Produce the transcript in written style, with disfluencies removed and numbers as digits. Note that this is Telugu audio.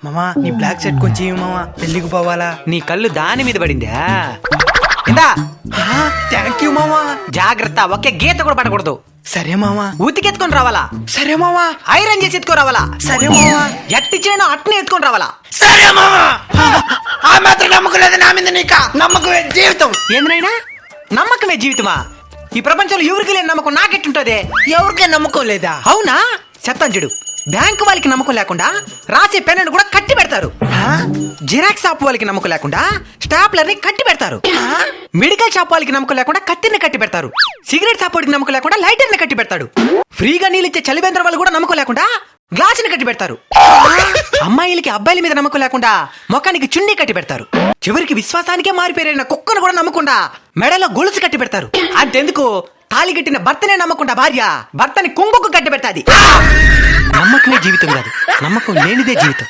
మామా నీ బ్లాక్ షర్ట్ కొంచెం ఇవ్వు మామా, పెళ్లికి పోవాలా. నీ కళ్ళు దాని మీద పడిందా? ఇందా. థ్యాంక్ యూ మామా. జాగ్రత్త, ఒకే గీత కూడా పడకూడదు. సరే మామా. ఉతికెత్తుకొని రావాలా? సరే మామా. ఐరన్ చేసి ఎత్తుకొని రావాలా? సరే మామా. ఎట్టి చేయను అట్నే ఎత్తుకొని రావాలా? సరే మామా. ఆ మాత్రం నమ్మకం లేదు నా మీద నీకా? నమ్మకమే జీవితం. ఏందనైనా నమ్మకమే జీవితమా? ఈ ప్రపంచంలో ఎవరికి లేని నమ్మకం నాకెట్టుంటది? ఎవరికే నమ్మకం లేదా? అవునా? చెప్తాను చూడు. బ్యాంకు వాళ్ళకి నమ్మకం లేకుండా రాసే పెన్నును కూడా కట్టి పెడతారు. జిరాక్స్ షాప్ వాళ్ళకి నమ్మకం లేకుండా స్టాప్లర్ ని కట్టి పెడతారు. మెడికల్ షాప్ వాళ్ళకి నమ్మకం లేకుండా కత్తిని కట్టి పెడతారు. సిగరెట్ షాప్ వాడికి నమ్మకం లేకుండా లైటర్ ని కట్టి పెడతాడు. ఫ్రీగా నీళ్ళు ఇచ్చే చలివేంద్ర వాళ్ళు కూడా నమ్మకం లేకుండా గ్లాస్ ని కట్టి పెడతారు. అమ్మాయిలకి అబ్బాయిల మీద నమ్మకం లేకుండా మొఖానికి చున్నీ కట్టి పెడతారు. చివరికి విశ్వాసానికే మారిపోయిన కుక్కను కూడా నమ్మకుండా మెడలో గొలుసు కట్టి పెడతారు. అంతెందుకు, తాళి కట్టిన భర్తనే నమ్మకుండా భార్య భర్తని కుంకుకు కట్టి పెడతాది. నమ్మకమే జీవితం కాదు, నమ్మకం లేనిదే జీవితం.